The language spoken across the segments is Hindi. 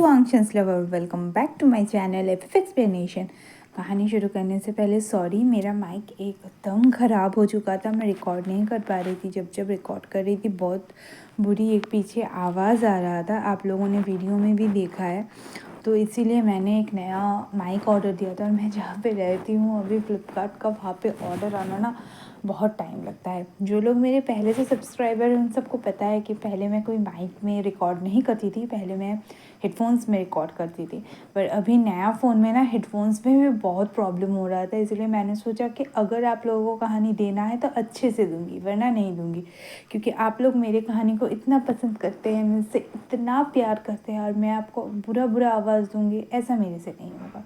वांगशंस lover, welcome back to my channel F explanation. कहानी शुरू करने से पहले सॉरी, मेरा माइक एकदम ख़राब हो चुका था। मैं रिकॉर्ड नहीं कर पा रही थी। जब रिकॉर्ड कर रही थी बहुत बुरी एक पीछे आवाज़ आ रहा था। आप लोगों ने वीडियो में भी देखा है, तो इसीलिए मैंने एक नया माइक ऑर्डर दिया था। और मैं जहाँ पे रहती हूँ अभी फ्लिपकार्ट का, वहाँ पे ऑर्डर आना ना बहुत टाइम लगता है। जो लोग मेरे पहले से सब्सक्राइबर हैं उन सबको पता है कि पहले मैं कोई माइक में रिकॉर्ड नहीं करती थी, पहले मैं हेडफोन्स में रिकॉर्ड करती थी। पर अभी नया फ़ोन में ना हेडफोन्स में भी बहुत प्रॉब्लम हो रहा था, इसलिए मैंने सोचा कि अगर आप लोगों को कहानी देना है तो अच्छे से दूँगी, वरना नहीं दूँगी। क्योंकि आप लोग मेरी कहानी को इतना पसंद करते हैं, मुझसे इतना प्यार करते हैं, और मैं आपको बुरा आवाज़ दूँगी ऐसा मेरे से नहीं होगा।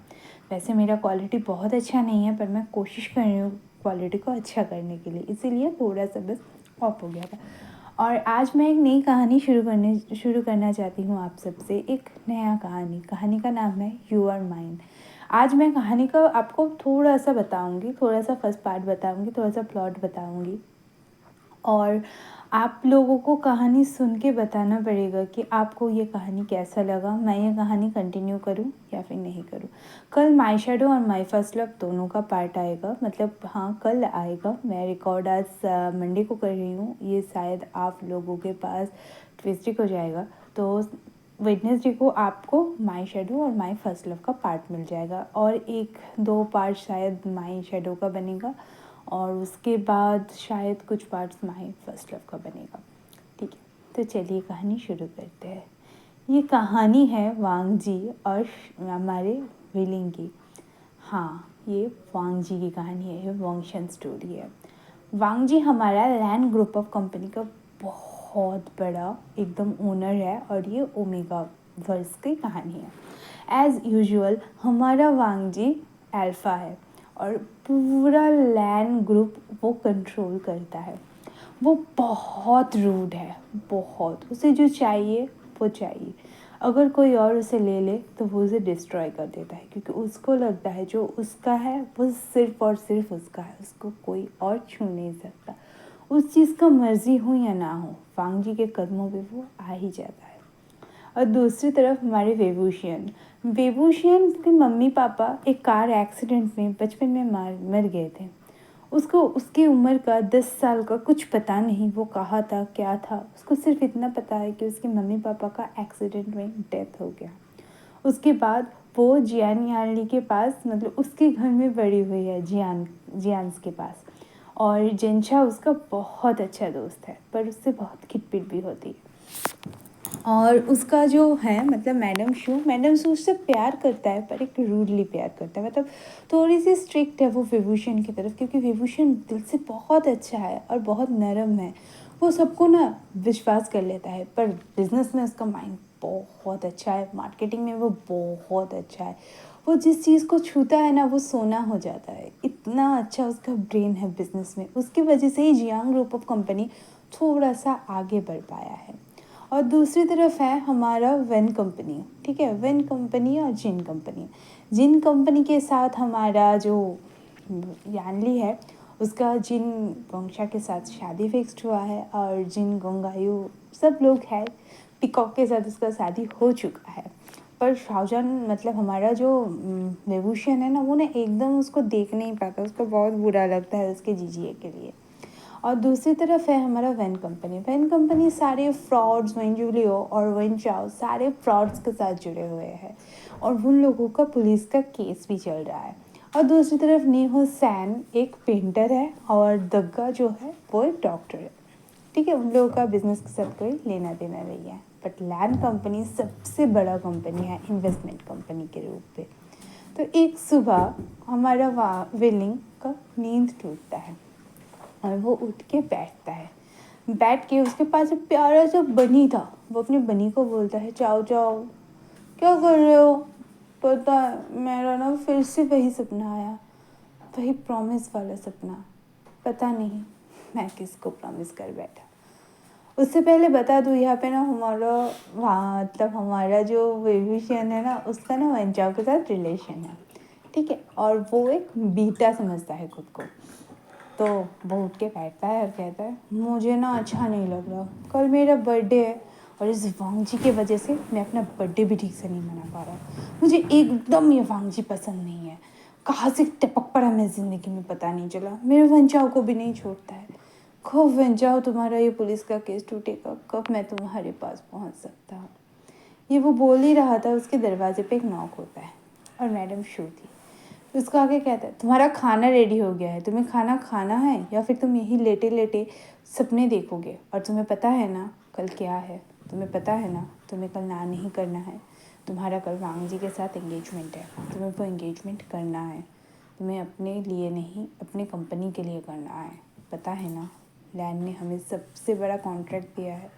वैसे मेरा क्वालिटी बहुत अच्छा नहीं है, पर मैं कोशिश कर रही हूँ क्वालिटी को अच्छा करने के लिए, इसीलिए थोड़ा सा बस ऑफ हो गया था। और आज मैं एक नई कहानी शुरू करना चाहती हूँ आप सबसे। एक नया कहानी का नाम है यू आर माइन। आज मैं कहानी का आपको थोड़ा सा बताऊँगी, थोड़ा सा फर्स्ट पार्ट बताऊँगी, थोड़ा सा प्लॉट बताऊँगी, और आप लोगों को कहानी सुन के बताना पड़ेगा कि आपको ये कहानी कैसा लगा। मैं ये कहानी कंटिन्यू करूँ या फिर नहीं करूँ। कल माई शैडो और माई फर्स्ट लव दोनों का पार्ट आएगा, मतलब हाँ कल आएगा। मैं रिकॉर्ड आज मंडे को कर रही हूँ, ये शायद आप लोगों के पास ट्यूसडे को जाएगा, तो वेडनेसडे को आपको माई शैडो और माई फर्स्ट लव का पार्ट मिल जाएगा। और एक दो पार्ट शायद माई शैडो का बनेगा, और उसके बाद शायद कुछ पार्ट्स माई फर्स्ट लव का बनेगा। ठीक है, तो चलिए कहानी शुरू करते हैं। ये कहानी है वांग जी और हमारे विलिंग की। हाँ, ये वांग जी की कहानी है, ये वांगशन स्टोरी है। वांग जी हमारा लैंड ग्रुप ऑफ कंपनी का बहुत बड़ा एकदम ओनर है, और ये ओमेगा वर्स की कहानी है। एज़ यूजुअल हमारा वांग जी अल्फ़ा है, और पूरा लैंड ग्रुप वो कंट्रोल करता है। वो बहुत रूड है, बहुत। उसे जो चाहिए वो चाहिए। अगर कोई और उसे ले ले तो वो उसे डिस्ट्रॉय कर देता है, क्योंकि उसको लगता है जो उसका है वो सिर्फ़ और सिर्फ उसका है, उसको कोई और छू नहीं सकता। उस चीज़ का मर्ज़ी हो या ना हो, वांग जी के कदमों पे वो आ ही जाता है। और दूसरी तरफ हमारे वेबूशियन के मम्मी पापा एक कार एक्सीडेंट में बचपन में मर गए थे। उसको उसकी उम्र का 10 साल का कुछ पता नहीं, वो कहाँ था क्या था। उसको सिर्फ इतना पता है कि उसके मम्मी पापा का एक्सीडेंट में डेथ हो गया। उसके बाद वो जियान यानली के पास, मतलब उसके घर में बड़ी हुई है, जियान्स के पास। और जेंशा उसका बहुत अच्छा दोस्त है, पर उससे बहुत खिटपिट भी होती है। और उसका जो है, मतलब मैडम शू उससे प्यार करता है, पर एक रूडली प्यार करता है। मतलब थोड़ी सी स्ट्रिक्ट है वो विभूषण की तरफ, क्योंकि विभूषण दिल से बहुत अच्छा है और बहुत नरम है। वो सबको ना विश्वास कर लेता है, पर बिजनेस में उसका माइंड बहुत अच्छा है, मार्केटिंग में वो बहुत अच्छा है। वो जिस चीज़ को छूता है ना वो सोना हो जाता है, इतना अच्छा उसका ब्रेन है बिजनेस में। उसकी वजह से ही जियांग ग्रुप ऑफ कंपनी थोड़ा सा आगे बढ़ पाया है। और दूसरी तरफ है हमारा वेन कंपनी। ठीक है, वेन कंपनी और जिन कंपनी के साथ हमारा जो यानली है, उसका जिन वंशा के साथ शादी फिक्स्ड हुआ है, और जिन गंगायु सब लोग हैं, पिकॉक के साथ उसका शादी हो चुका है। पर शाहजहान, मतलब हमारा जो विभूषण है ना, वो ना एकदम उसको देख नहीं पाता, उसको बहुत बुरा लगता है उसके जीजिए के लिए। और दूसरी तरफ है हमारा वेन कंपनी सारे फ्रॉड्स, वेन जूलियो और वेन चाओ सारे फ्रॉड्स के साथ जुड़े हुए हैं, और उन लोगों का पुलिस का केस भी चल रहा है। और दूसरी तरफ नीहो सैन एक पेंटर है, और दग्गा जो है वो एक डॉक्टर है। ठीक है, उन लोगों का बिजनेस के साथ कोई लेना देना नहीं है। बट लैंड कंपनी सबसे बड़ा कंपनी है इन्वेस्टमेंट कंपनी के रूप में। तो एक सुबह हमारा विलिंग का नींद टूटता है, और वो उठ के बैठता है। बैठ के उसके पास एक प्यारा सा बनी था। वो अपनी बनी को बोलता है, चाओ चाओ क्या कर रहे हो? पता है मेरा ना फिर से वही सपना आया, वही प्रॉमिस वाला सपना। पता नहीं मैं किसको प्रॉमिस कर बैठा। उससे पहले बता दूँ, यहाँ पे ना हमारा वहाँ, मतलब हमारा जो विभीषण है ना, उसका ना वंचाओ के साथ रिलेशन है। ठीक है, और वो एक बीटा समझता है खुद को। तो वो उठ के बैठता है और कहता है, मुझे ना अच्छा नहीं लग रहा, कल मेरा बर्थडे है और इस वांग जी की वजह से मैं अपना बर्थडे भी ठीक से नहीं मना पा रहा। मुझे एकदम ये वांग जी पसंद नहीं है। कहाँ से टपक पड़ा मेरी ज़िंदगी में पता नहीं चला। मेरे वंचाओ को भी नहीं छोड़ता है। कब वंचाओ तुम्हारा ये पुलिस का केस टूटेगा, कब मैं तुम्हारे पास पहुँच सकता हूँ। ये वो बोल ही रहा था, उसके दरवाजे पे एक नॉक होता है और मैडम शू थी। उसको आके कहता है, तुम्हारा खाना रेडी हो गया है, तुम्हें खाना खाना है या फिर तुम यहीं लेटे लेटे सपने देखोगे। और तुम्हें पता है ना कल क्या है, तुम्हें पता है ना तुम्हें कल ना नहीं करना है। तुम्हारा कल वांग जी के साथ एंगेजमेंट है, तुम्हें वो एंगेजमेंट करना है। तुम्हें अपने लिए नहीं अपनी कंपनी के लिए करना है। पता है ना लैंड ने हमें सबसे बड़ा कॉन्ट्रैक्ट दिया है,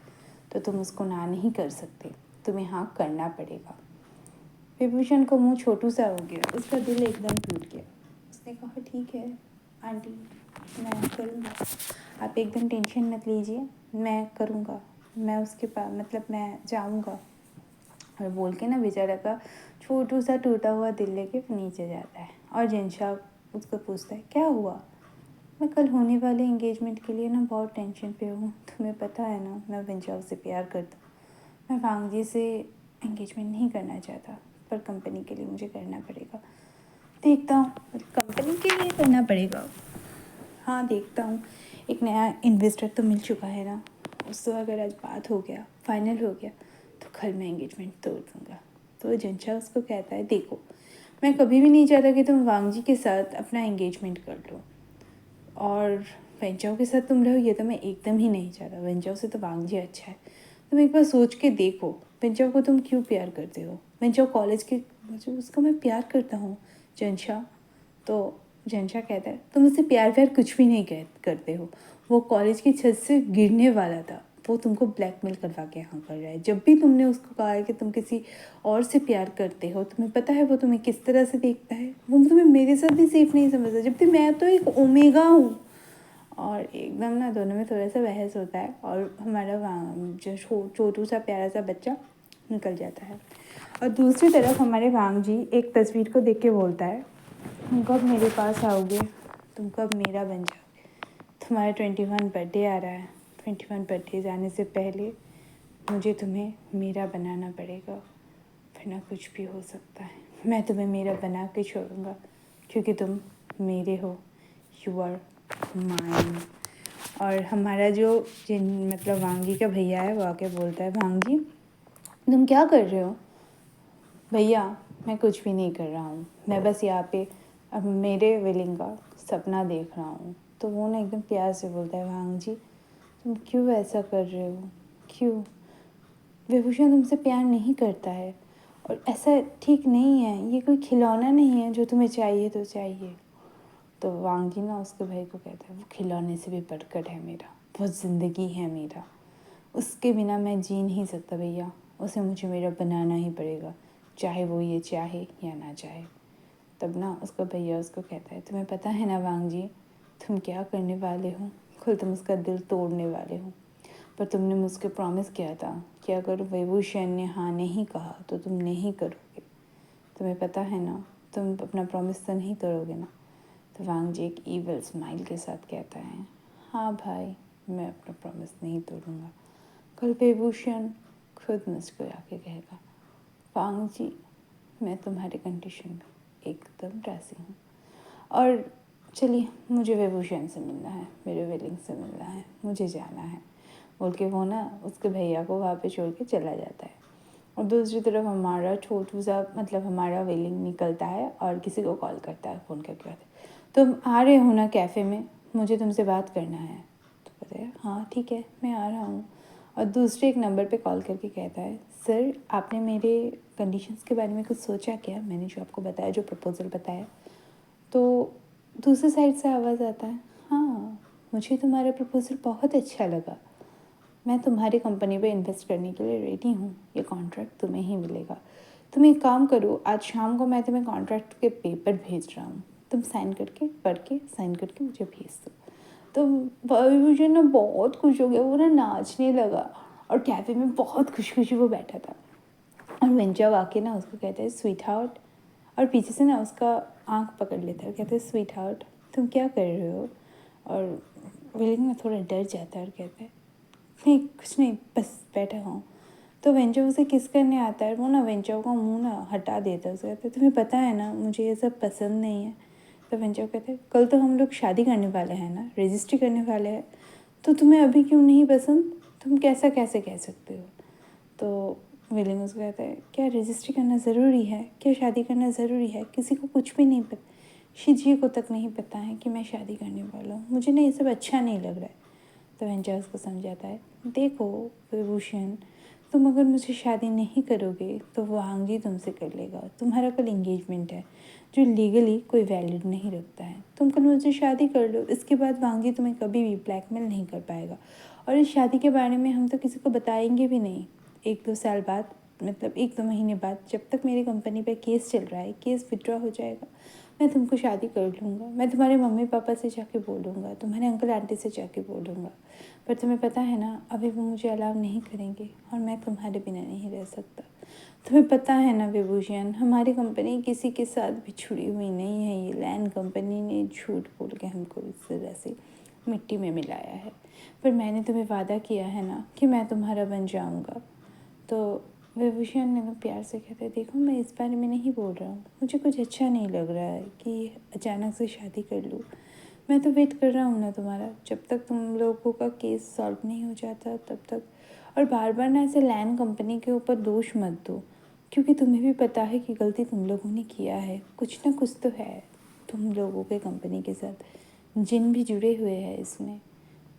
तो तुम उसको ना नहीं कर सकते, तुम्हें हाँ करना पड़ेगा। विभूषण का मुंह छोटू सा हो गया, उसका दिल एकदम टूट गया। उसने कहा ठीक है आंटी, मैं करूँगा, आप एकदम टेंशन मत लीजिए, मैं करूँगा, मैं उसके पास मतलब मैं जाऊँगा। और बोल के ना बेचारा का छोटू सा टूटा हुआ दिल लेके नीचे जाता है। और जिनशा उसको पूछता है क्या हुआ। मैं कल होने वाले एंगेजमेंट के लिए ना बहुत टेंशन पे हूँ, तुम्हें पता है ना मैं विंचाओ से प्यार करता हूँ। मैं वांग जी से एंगेजमेंट नहीं करना चाहता, पर कंपनी के लिए मुझे करना पड़ेगा। देखता हूँ, कंपनी के लिए करना पड़ेगा। हाँ देखता हूँ, एक नया इन्वेस्टर तो मिल चुका है ना, उससे अगर आज बात हो गया फाइनल हो गया तो कल मैं एंगेजमेंट तोड़ दूँगा। तो जनशा उसको कहता है देखो, मैं कभी भी नहीं चाहता कि तुम वांग जी के साथ अपना एंगेजमेंट कर लो और वेंचाओ के साथ तुम रहो, ये तो मैं एकदम ही नहीं चाहता। वेंचाओ से तो वांग जी अच्छा है। तुम एक बार सोच के देखो, वेंचाओ को तुम क्यों प्यार करते हो। वेंचाओ कॉलेज के मुझे उसको मैं प्यार करता हूँ जनशा। तो जनशा कहता है तुम उससे प्यार व्यार कुछ भी नहीं करते हो। वो कॉलेज की छत से गिरने वाला था, वो तुमको ब्लैकमेल करवा के यहाँ कर रहा है। जब भी तुमने उसको कहा है कि तुम किसी और से प्यार करते हो, तुम्हें पता है वो तुम्हें किस तरह से देखता है। वो तुम्हें मेरे साथ भी सेफ नहीं समझता, जबकि मैं तो एक ओमेगा हूँ। और एकदम ना दोनों में थोड़ा सा बहस होता है और हमारा जो छोटू सा प्यारा सा बच्चा निकल जाता है। और दूसरी तरफ हमारे वांग जी एक तस्वीर को देख के बोलता है, तुम कब मेरे पास आओगे, तुम कब मेरा बन जाओगे। तुम्हारा 21 बर्थडे आ रहा है, 21 बर्थडे जाने से पहले मुझे तुम्हें मेरा बनाना पड़ेगा, वरना कुछ भी हो सकता है। मैं तुम्हें मेरा बना के छोड़ूंगा क्योंकि तुम मेरे हो, यू आर माइन। और हमारा जो जिन मतलब वांगी का भैया है वो आके बोलता है, वांगी तुम क्या कर रहे हो। भैया मैं कुछ भी नहीं कर रहा हूँ, मैं बस यहाँ पे अब मेरे विलिंग का सपना देख रहा हूँ। तो वो ना एकदम प्यार से बोलता है, वांग जी तुम क्यों ऐसा कर रहे हो, क्यों। विभूषण तुमसे प्यार नहीं करता है और ऐसा ठीक नहीं है, ये कोई खिलौना नहीं है जो तुम्हें चाहिए तो चाहिए। तो वांग जी ना उसके भाई को कहता है, वो खिलौने से भी बढ़कर है मेरा, वो ज़िंदगी है मेरा, उसके बिना मैं जी नहीं सकता भैया, उसे मुझे मेरा बनाना ही पड़ेगा, चाहे वो ये चाहे या ना चाहे। तब ना उसका भैया उसको कहता है, तुम्हें पता है ना वांग जी तुम क्या करने वाले हो, खुद तुम उसका दिल तोड़ने वाले हो। पर तुमने मुझको प्रॉमिस किया था कि अगर विभूषण ने हाँ नहीं कहा तो तुम नहीं करोगे। तुम्हें पता है ना तुम अपना प्रॉमिस तो नहीं तोड़ोगे ना। तो वांग जी एक ईविल स्माइल के साथ कहता है, हाँ भाई मैं अपना प्रॉमिस नहीं तोड़ूंगा। कल विभूषण खुद मुझको आके कहेगा, वांग जी मैं तुम्हारे कंडीशन में एकदम राज़ी हूँ। और चलिए मुझे विभूषण से मिलना है, मेरे विलिंग से मिलना है, मुझे जाना है बोल के वो ना उसके भैया को वहाँ पे छोड़ के चला जाता है। और दूसरी तरफ हमारा छोटू सा मतलब हमारा विलिंग निकलता है और किसी को कॉल करता है, फ़ोन करके कहता है तुम आ रहे हो ना कैफ़े में, मुझे तुमसे बात करना है। तो कहते हैं हाँ ठीक है मैं आ रहा हूँ। और दूसरे एक नंबर पे कॉल करके कहता है, सर आपने मेरे कंडीशंस के बारे में कुछ सोचा क्या, मैंने जो आपको बताया जो प्रपोज़ल बताया। तो दूसरी साइड से आवाज़ आता है, हाँ मुझे तुम्हारा प्रपोज़ल बहुत अच्छा लगा, मैं तुम्हारी कंपनी पे इन्वेस्ट करने के लिए रेडी हूँ, ये कॉन्ट्रैक्ट तुम्हें ही मिलेगा। तुम एक काम करो, आज शाम को मैं तुम्हें कॉन्ट्रैक्ट के पेपर भेज रहा हूँ, तुम साइन करके पढ़ के साइन करके मुझे भेज दो। तो मुझे ना बहुत खुश हो गया, वो ना नाचने लगा और कैफ़े में बहुत खुशी वो बैठा था। और वेंचा आके ना उसको कहता है स्वीट हार्ट, और पीछे से ना उसका आँख पकड़ लेता है और कहता है स्वीट हार्ट तुम क्या कर रहे हो। और विलिंग ना थोड़ा डर जाता है और कहता है नहीं कुछ नहीं बस बैठा हूँ। तो वेंचो उसे किस करने आता है, वो ना वेंचो का मुंह ना हटा देता है। उसे कहता है तुम्हें पता है ना मुझे ये सब पसंद नहीं है। तो वेंचो कहते हैं कल तो हम लोग शादी करने वाले हैं ना, रजिस्ट्री करने वाले हैं, तो तुम्हें अभी क्यों नहीं पसंद, तुम कैसे कह सकते हो। तो विलियम उसको कहता है क्या रजिस्ट्री करना ज़रूरी है, क्या शादी करना ज़रूरी है, किसी को कुछ भी नहीं पता, शिजी को तक नहीं पता है कि मैं शादी करने वाला हूँ, मुझे ना ये सब अच्छा नहीं लग रहा है। तो वेंचर उसको समझाता है देखो विभूषण, तुम अगर मुझसे शादी नहीं करोगे तो वो वांगी तुमसे कर लेगा, तुम्हारा कल इंगेजमेंट है जो लीगली कोई वैलिड नहीं रखता है, तुम कल मुझसे शादी कर लो, इसके बाद वांगी तुम्हें कभी भी ब्लैकमेल नहीं कर पाएगा, और इस शादी के बारे में हम तो किसी को बताएंगे भी नहीं। 1-2 साल बाद, मतलब 1-2 महीने बाद, जब तक मेरी कंपनी पे केस चल रहा है, केस विड्रॉ हो जाएगा, मैं तुमको शादी कर लूँगा, मैं तुम्हारे मम्मी पापा से जाके बोलूँगा, तुम्हारे अंकल आंटी से जाके बोलूँगा, पर तुम्हें पता है ना अभी वो मुझे अलाउ नहीं करेंगे और मैं तुम्हारे बिना नहीं रह सकता। तुम्हें पता है ना विभूषण, हमारी कंपनी किसी के साथ भी छुड़ी हुई नहीं है, ये लैंड कंपनी ने झूठ बोल के हमको इस तरह से मिट्टी में मिलाया है, पर मैंने तुम्हें वादा किया है ना कि मैं तुम्हारा बन जाऊँगा। तो विभूषण ने तो प्यार से कहते देखो मैं इस बारे में नहीं बोल रहा हूँ, मुझे कुछ अच्छा नहीं लग रहा है कि अचानक से शादी कर लूँ, मैं तो वेट कर रहा हूँ ना तुम्हारा, जब तक तुम लोगों का केस सॉल्व नहीं हो जाता तब तक, और बार बार ना ऐसे लैंड कंपनी के ऊपर दोष मत दो, क्योंकि तुम्हें भी पता है कि गलती तुम लोगों ने किया है, कुछ ना कुछ तो है तुम लोगों के कंपनी के साथ, जिन भी जुड़े हुए हैं इसमें,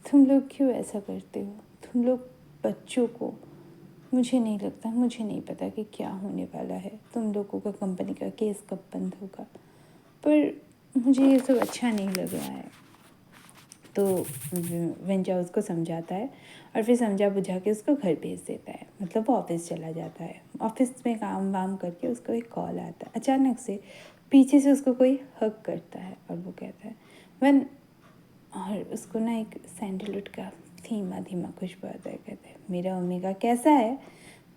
तुम लोग क्यों ऐसा करते हो, तुम लोग बच्चों को, मुझे नहीं लगता, मुझे नहीं पता कि क्या होने वाला है, तुम लोगों का कंपनी का केस कब बंद होगा, पर मुझे ये सब अच्छा नहीं लग रहा है। तो वेंचा उसको समझाता है और फिर समझा बुझा के उसको घर भेज देता है, मतलब वो ऑफिस चला जाता है। ऑफिस में काम वाम करके उसको एक कॉल आता है, अचानक से पीछे से उसको कोई हक करता है और वो कहता है वन, और उसको ना एक सैंडलवुड का धीमा धीमा खुशबू आता है, कहता है मेरा ओमेगा कैसा है।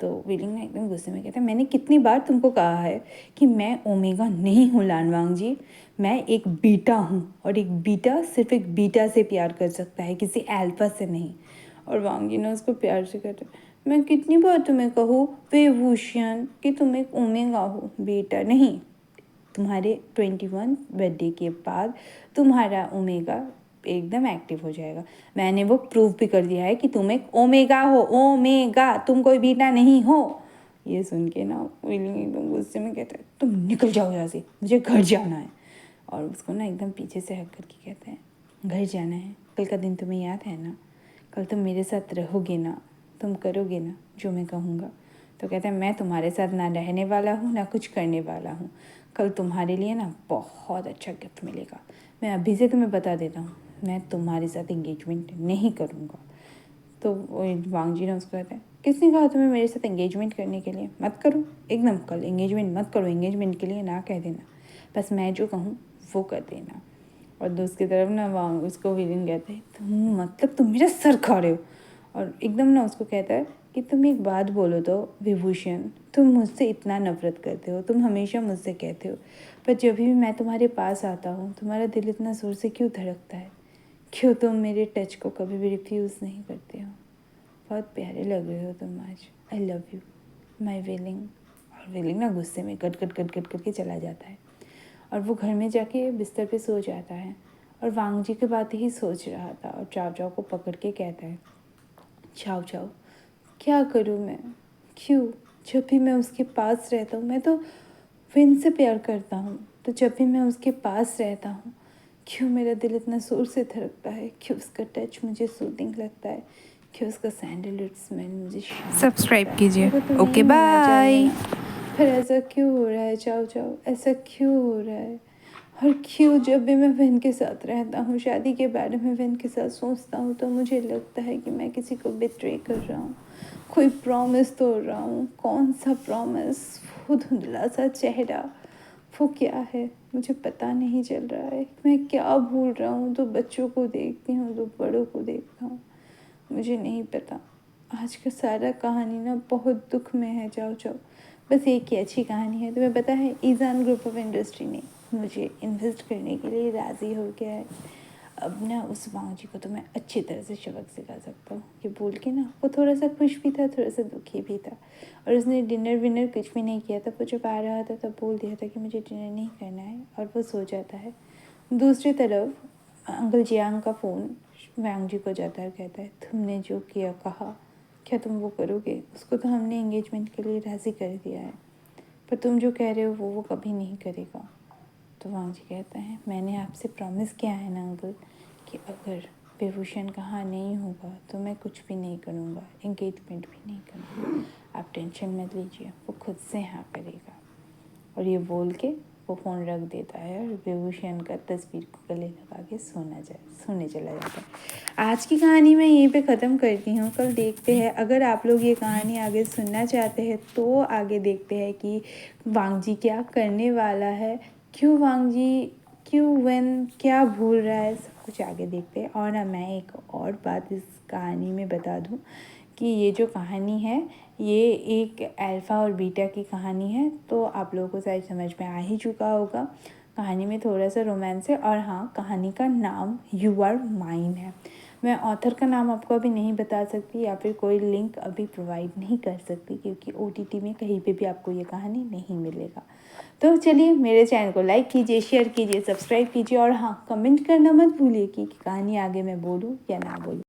तो विलिंग ना एकदम गुस्से में कहता है मैंने कितनी बार तुमको कहा है कि मैं ओमेगा नहीं हूँ लानवांग जी, मैं एक बीटा हूँ, और एक बीटा सिर्फ एक बीटा से प्यार कर सकता है, किसी अल्फा से नहीं। और वांग जी ना उसको प्यार से कहते हैं मैं कितनी बार तुम्हें कहूँ विभूषण कि तुम एक ओमेगा हो, बेटा नहीं, तुम्हारे 21 बर्थडे के बाद तुम्हारा ओमेगा एकदम एक्टिव हो जाएगा, मैंने वो प्रूव भी कर दिया है कि तुम एक ओमेगा हो, ओमेगा, तुम कोई बीटा नहीं हो। ये सुन के ना विलिंग एकदम गुस्से में कहता है तुम निकल जाओ यहाँ से, मुझे घर जाना है। और उसको ना एकदम पीछे से हक करके कहते हैं घर जाना है, कल का दिन तुम्हें याद है ना, कल तुम मेरे साथ रहोगे ना, तुम करोगे ना जो मैं कहूँगा। तो कहते हैं मैं तुम्हारे साथ ना रहने वाला हूँ ना कुछ करने वाला हूँ, कल तुम्हारे लिए ना बहुत अच्छा गिफ्ट मिलेगा, मैं अभी से तुम्हें बता देता हूँ, मैं तुम्हारे साथ एंगेजमेंट नहीं करूँगा। तो वांग जी ने उसको कहते हैं किसने कहा तुम्हें मेरे साथ एंगेजमेंट करने के लिए, मत करो, एकदम कल एंगेजमेंट मत करो, एंगेजमेंट के लिए ना कह देना, बस मैं जो कहूँ वो कर देना। और दोस्त की तरफ ना वांग उसको विलिन कहते हैं तुम मतलब तुम मेरा सर खा रहे हो, और एकदम ना उसको कहता है कि तुम एक बात बोलो तो विभूषण, तुम मुझसे इतना नफरत करते हो, तुम हमेशा मुझसे कहते हो, पर जब भी मैं तुम्हारे पास आता हूँ तुम्हारा दिल इतना ज़ोर से क्यों धड़कता है, क्यों तुम मेरे टच को कभी भी रिफ्यूज़ नहीं करते हो, बहुत प्यारे लग रहे हो तुम आज, I love you my willing. और विलिंग ना गुस्से में कट कट कट कट करके चला जाता है, और वो घर में जाके बिस्तर पे सो जाता है, और वांग जी की बात ही सोच रहा था, और चाव चाव को पकड़ के कहता है चाव चाव क्या करूँ मैं, क्यों, जब भी मैं उसके पास रहता हूँ, मैं तो विन से प्यार करता हूँ, तो जब भी मैं उसके पास रहता हूँ क्यों मेरा दिल इतना जोर से धड़कता है, क्यों उसका टच मुझे सूदिंग लगता है, क्यों उसका सैंडलवुड स्मेल मुझे शांत सब्सक्राइब करता है। कीजिए। मेरे को तो ओके नहीं होना चाहिए बाय। ना, फिर ऐसा क्यों हो रहा है चाव चाव, ऐसा क्यों हो रहा है, और क्यों जब भी मैं विन के साथ रहता हूँ, शादी के बारे में विन के साथ सोचता हूँ, तो मुझे लगता है कि मैं किसी को बिट्रे कर रहा हूँ, कोई प्रॉमिस तोड़ रहा हूँ, कौन सा प्रॉमिस, वो धुंधला सा चेहरा, वो क्या है मुझे पता नहीं चल रहा है, मैं क्या भूल रहा हूँ, तो बच्चों को देखती हूँ तो बड़ों को देखता हूँ, मुझे नहीं पता। आज का सारा कहानी ना बहुत दुख में है जाओ जाओ, बस एक ही अच्छी कहानी है, तुम्हें पता है ईजान ग्रुप ऑफ इंडस्ट्री ने मुझे इन्वेस्ट करने के लिए राज़ी हो गया है, अब ना उस वांग जी को तो मैं अच्छी तरह से सबक सिखा सकता हूँ। ये बोल के ना वो थोड़ा सा खुश भी था, थोड़ा सा दुखी भी था। और उसने डिनर विनर कुछ भी नहीं किया था। वो जब आ रहा था तब बोल दिया था कि मुझे डिनर नहीं करना है, और वो सो जाता है। दूसरी तरफ अंकल जियांग का फ़ोन वांग जी को जाता है, कहता है तुमने जो किया कहा, क्या तुम वो करोगे? उसको तो हमने एंगेजमेंट के लिए राज़ी कर दिया है, पर तुम जो कह रहे हो वो कभी नहीं करेगा। तो वांग जी कहता है मैंने आपसे प्रॉमिस किया है ना अंकल कि अगर विभूषण का हाँ नहीं होगा तो मैं कुछ भी नहीं करूँगा, एंगेजमेंट भी नहीं करूँगा। आप टेंशन मत लीजिए, वो खुद से हाँ करेगा। और ये बोल के वो फ़ोन रख देता है और विभूषण का तस्वीर को गले लगा के सोने चला जाता है। आज की कहानी मैं यहीं पे ख़त्म करती हूँ। कल देखते हैं, अगर आप लोग ये कहानी आगे सुनना चाहते हैं तो आगे देखते हैं कि वांग जी क्या करने वाला है, क्यों वांग जी क्या भूल रहा है, सब कुछ आगे देखते हैं। और ना मैं एक और बात इस कहानी में बता दूँ कि ये जो कहानी है ये एक अल्फ़ा और बीटा की कहानी है, तो आप लोगों को शायद समझ में आ ही चुका होगा। कहानी में थोड़ा सा रोमांस है, और हाँ, कहानी का नाम यू आर माइन है। मैं ऑथर का नाम आपको अभी नहीं बता सकती या फिर कोई लिंक अभी प्रोवाइड नहीं कर सकती, क्योंकि OTT में कहीं पे भी आपको ये कहानी नहीं मिलेगा। तो चलिए, मेरे चैनल को लाइक कीजिए, शेयर कीजिए, सब्सक्राइब कीजिए, और हाँ, कमेंट करना मत भूलिए कि कहानी आगे मैं बोलूँ या ना बोलूँ।